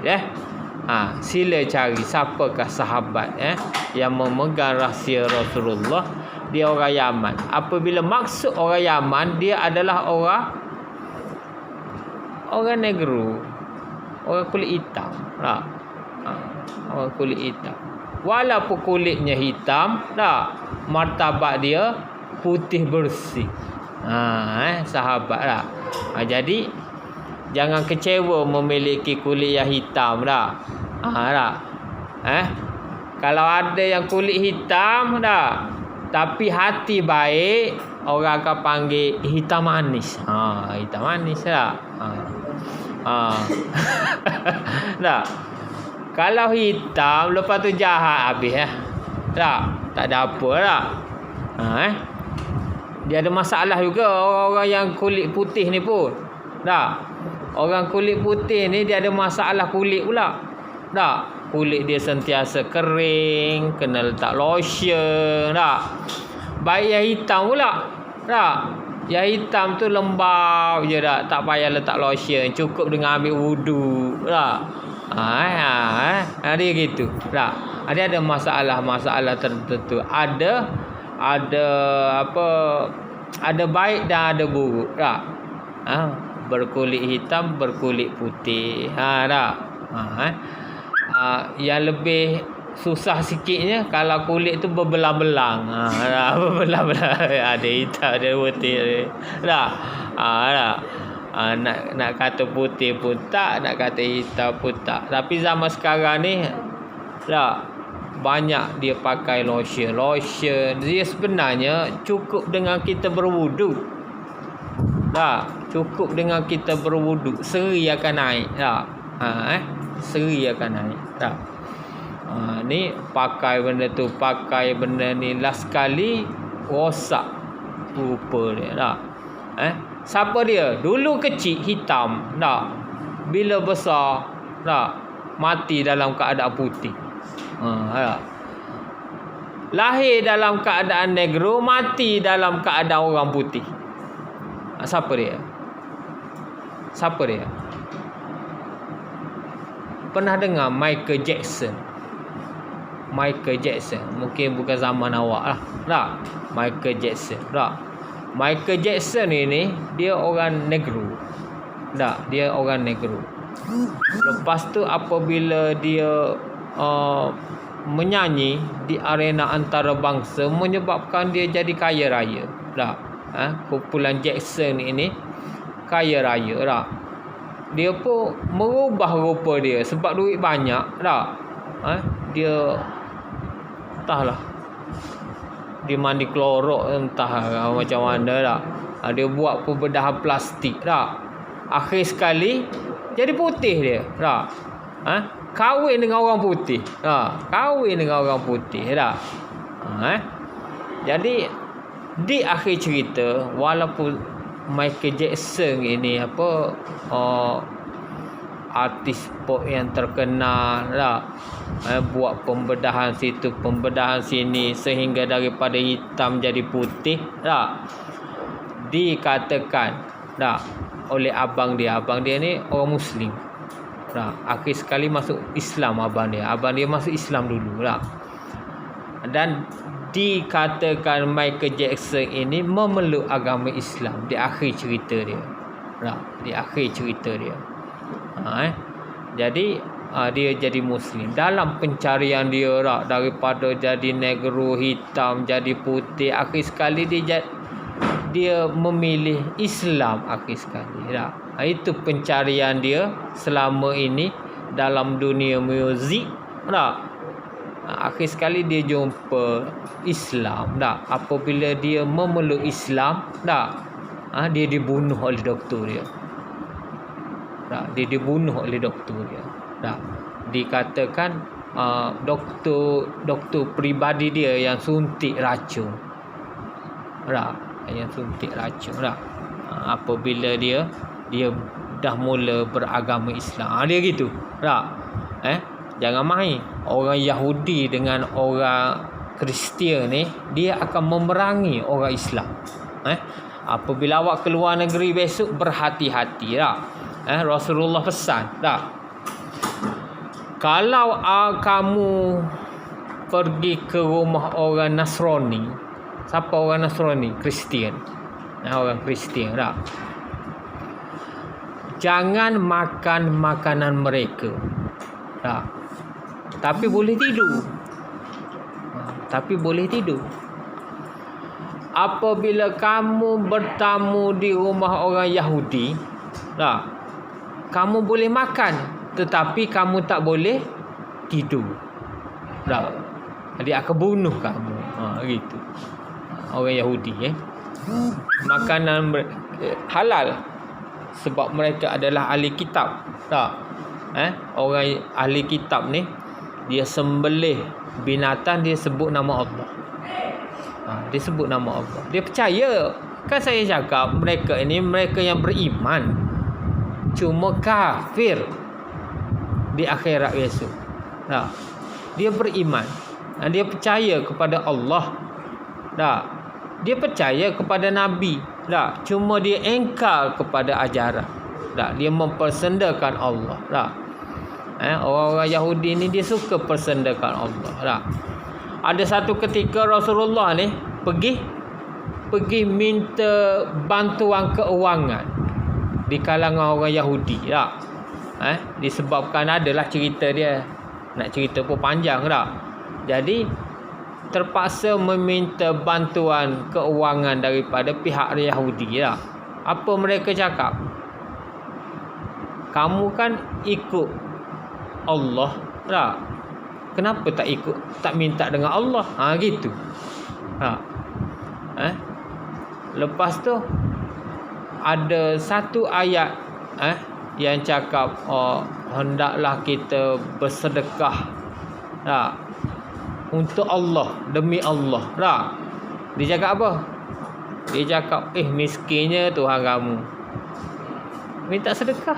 sila cari siapakah sahabat yang memegang rahsia Rasulullah. Dia orang Yaman. Apabila maksud orang Yaman, dia adalah orang negro, orang kulit hitam. Orang kulit hitam. Walaupun kulitnya hitam, martabat dia putih bersih. Sahabat jadi jangan kecewa memiliki kulit yang hitam kalau ada yang kulit hitam tapi hati baik, orang akan panggil hitam manis. Hitam manis Kalau hitam lepas tu jahat habis tak ada apa dia ada masalah juga orang-orang yang kulit putih ni pun. Orang kulit putih ni dia ada masalah kulit pula. Kulit dia sentiasa kering, kena letak lotion. Baik yang hitam pula. Yang hitam tu lembab je tak payah letak lotion, cukup dengan ambil wudu. Dia gitu. Dia ada masalah tertentu. Ada baik dan ada buruk. Berkulit hitam, berkulit putih. Yang lebih susah sikitnya kalau kulit tu berbelang-belang. Berbelang-belang. Ada hitam, ada putih. Nak kata putih pun tak, nak kata hitam pun tak. Tapi zaman sekarang ni banyak dia pakai lotion. Dia sebenarnya cukup dengan kita berwudu. Cukup dengan kita berwudu, seri akan naik. Seri akan naik. Ni pakai benda tu, pakai benda ni, last kali rosak rupa dia. Siapa dia? Dulu kecil hitam, bila besar mati dalam keadaan putih. Lahir dalam keadaan negro, mati dalam keadaan orang putih. Siapa dia? Pernah dengar Michael Jackson? Mungkin bukan zaman awak lah. Michael Jackson ini dia orang negro. Dia orang negro. Lepas tu apabila dia menyanyi di arena antarabangsa, menyebabkan dia jadi kaya raya. Kumpulan Jackson ini kaya raya. Dia pun merubah rupa dia sebab duit banyak. Dia entahlah, dia mandi klorok entah macam mana dia buat pembedahan plastik akhir sekali jadi putih dia kahwin dengan orang putih. Jadi di akhir cerita, walaupun Michael Jackson ini artis pop yang terkenal buat pembedahan situ, pembedahan sini, sehingga daripada hitam jadi putih dikatakan oleh abang dia ni orang Muslim. Akhir sekali masuk Islam abang dia masuk Islam dulu dan dikatakan Michael Jackson ini memeluk agama Islam di akhir cerita dia. Jadi dia jadi Muslim. Dalam pencarian dia daripada jadi negro, hitam, jadi putih, akhir sekali dia memilih Islam akhir sekali. Itu pencarian dia selama ini dalam dunia muzik. Akhir sekali dia jumpa Islam. Apabila dia memeluk Islam, dia dibunuh oleh doktor dia. Dikatakan doktor peribadi dia yang suntik racun. tak? Yang suntik racun tak? Apabila dia dah mula beragama Islam. Dia gitu. Tak? Jangan main. Orang Yahudi dengan orang Kristian ni, dia akan memerangi orang Islam. Apabila awak keluar negeri besok, berhati-hati tak? Rasulullah pesan tak? Kalau kamu pergi ke rumah orang Nasrani, siapa orang Nasrani? Kristian. Orang Kristian tak? Jangan makan makanan mereka. Tak? Tapi boleh tidur. Apabila kamu bertamu di rumah orang Yahudi, tak? Kamu boleh makan, tetapi kamu tak boleh tidur. Tak? Dia akan bunuh kamu. Gitu. Orang Yahudi makanan halal sebab mereka adalah ahli kitab. Tak? Orang ahli kitab ni, dia sembelih binatang, dia sebut nama Allah. Dia sebut nama Allah. Dia percaya. Kan saya cakap, mereka ini mereka yang beriman, cuma kafir di akhirat besok. Tak? Dia beriman. Dia percaya kepada Allah. Tak? Dia percaya kepada Nabi. Tak? Cuma dia engkar kepada ajaran. Tak? Dia mempersendakan Allah. Tak? Orang-orang Yahudi ni dia suka persendakan Allah. Tak? Ada satu ketika Rasulullah ni pergi minta bantuan keuangan di kalangan orang Yahudi. Tak? Disebabkan adalah cerita dia. Nak cerita pun panjang tak? Jadi terpaksa meminta bantuan keuangan daripada pihak Yahudi tak? Apa mereka cakap? Kamu kan ikut Allah tak? Kenapa tak minta dengan Allah? Gitu. Lepas tu ada satu ayat yang cakap hendaklah kita bersedekah tak? Untuk Allah, demi Allah. Tak? Dia cakap apa? Dia cakap, miskinnya Tuhan kamu, minta sedekah.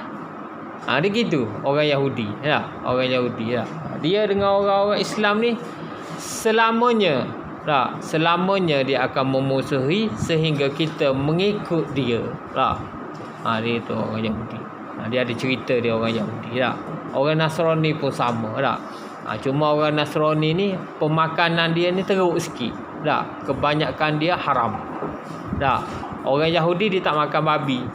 Dia gitu orang Yahudi. Ya, orang Yahudi. Ya. Dia dengan orang-orang Islam ni selamanya, tak? Selamanya dia akan memusuhi sehingga kita mengikut dia. Tak? Dia tu orang Yahudi. Dia ada cerita dia orang Yahudi. Tak? Orang Nasrani pun sama. Tak? Cuma orang Nasrani ni pemakanan dia ni teruk sikit. Tak? Kebanyakan dia haram. Tak? Orang Yahudi dia tak makan babi.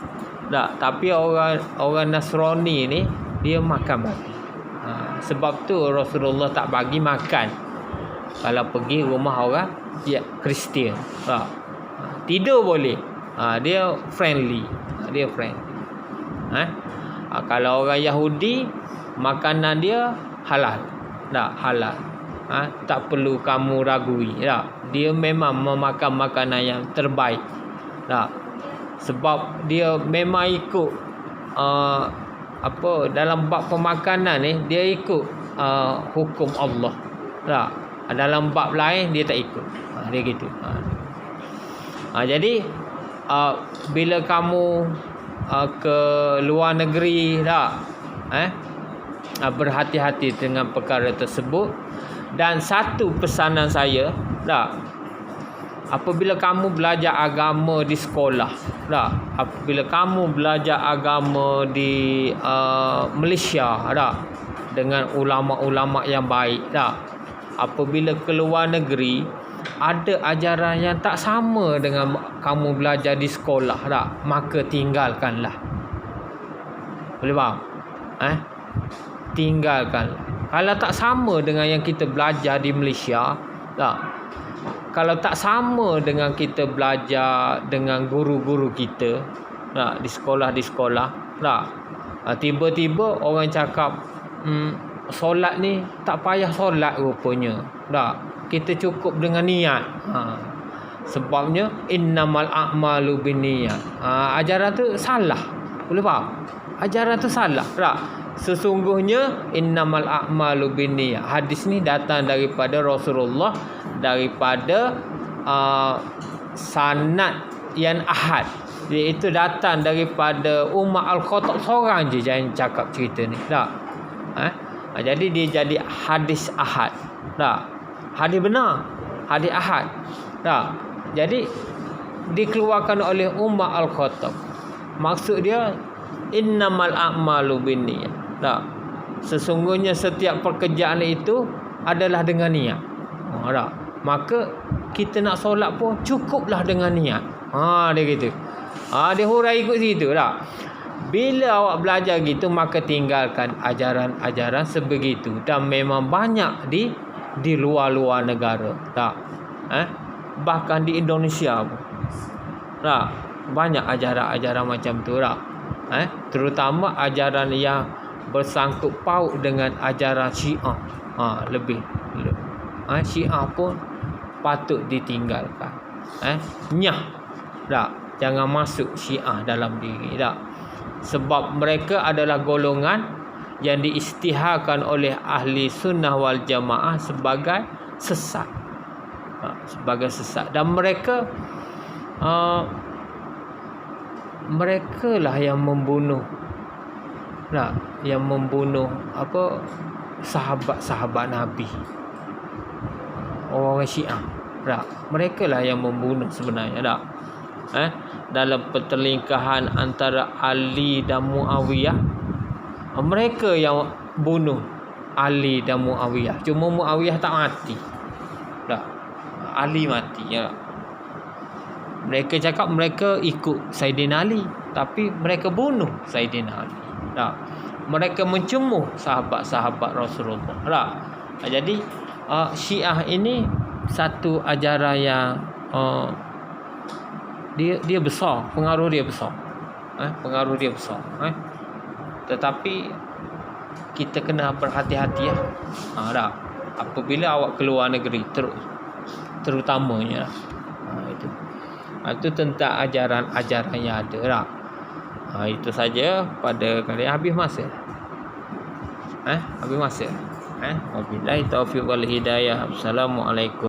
Tak? Tapi orang Nasrani ni dia makan babi. Sebab tu Rasulullah tak bagi makan kalau pergi rumah orang Kristian. Tak? Tidur boleh. Dia friendly. Dia friendly. Kalau orang Yahudi, makanan dia halal. Tak? Halal. Tak perlu kamu ragui. Tak? Dia memang memakan makanan yang terbaik. Tak? Sebab dia memang ikut dalam bab pemakanan ni, dia ikut hukum Allah. Tak? Dalam bab lain dia tak ikut. Dia gitu. Jadi bila kamu ke luar negeri, tak? Berhati-hati dengan perkara tersebut. Dan satu pesanan saya, tak? Apabila kamu belajar agama di sekolah, tak? Apabila kamu belajar agama di Malaysia, tak? Dengan ulama-ulama yang baik, tak? Apabila keluar negeri, ada ajaran yang tak sama dengan kamu belajar di sekolah, tak? Maka tinggalkanlah. Boleh faham? Tinggalkanlah. Kalau tak sama dengan yang kita belajar di Malaysia, tak? Kalau tak sama dengan kita belajar dengan guru-guru kita, tak? Di sekolah, tak? Tiba-tiba orang cakap, solat ni tak payah solat rupanya. Tak? Kita cukup dengan niat. Sebabnya innamal a'malu binniyat. Ajaran tu salah. Boleh faham? Ajaran tu salah. Tak? Sesungguhnya innamal a'malu binniyat. Hadis ni datang daripada Rasulullah, daripada sanad yang ahad, iaitu datang daripada Umar Al-Khattab seorang je yang cakap cerita ni. Tak? Jadi dia jadi hadis ahad. Tak? Hadis benar, hadis ahad. Tak? Jadi dikeluarkan oleh Umar Al-Khattab. Maksud dia innamal a'malu binniyat. Tak? Sesungguhnya setiap pekerjaan itu adalah dengan niat. Tak? Maka kita nak solat pun cukuplah dengan niat. Dia kata. Dia hurai ikut situ tak? Bila awak belajar gitu, maka tinggalkan ajaran-ajaran sebegitu. Dan memang banyak di luar-luar negara. Tak? Bahkan di Indonesia pun. Tak? Banyak ajaran-ajaran macam tu tak? Terutama ajaran yang bersangkut paut dengan ajaran Syiah. Lebih. Syiah pun patut ditinggalkan. Nyah. Tak? Jangan masuk Syiah dalam diri. Tak? Sebab mereka adalah golongan yang diisytiharkan oleh ahli sunnah wal jamaah sebagai sesat. Sebagai sesat. Dan mereka lah yang membunuh. Tak? Yang membunuh sahabat-sahabat Nabi. Orang Syiah. Tak? Mereka lah yang membunuh sebenarnya. Tak? Dalam pertelingkahan antara Ali dan Muawiyah, mereka yang bunuh Ali dan Muawiyah. Cuma Muawiyah tak mati. Tak? Ali mati. Ya. Mereka cakap mereka ikut Saidina Ali, tapi mereka bunuh Saidina Ali. Tak? Mereka mencemuh sahabat-sahabat Rasulullah. Tak? Jadi Syiah ini satu ajaran yang dia besar, pengaruh dia besar. Pengaruh dia besar. Tetapi kita kena berhati-hati ya. Dah. Apabila awak keluar negeri terutamanya itu tentang ajaran-ajaran yang ada dah. Itu saja pada kali habis masa. Habis masa. Wabillahi taufiq wal hidayah. Assalamualaikum.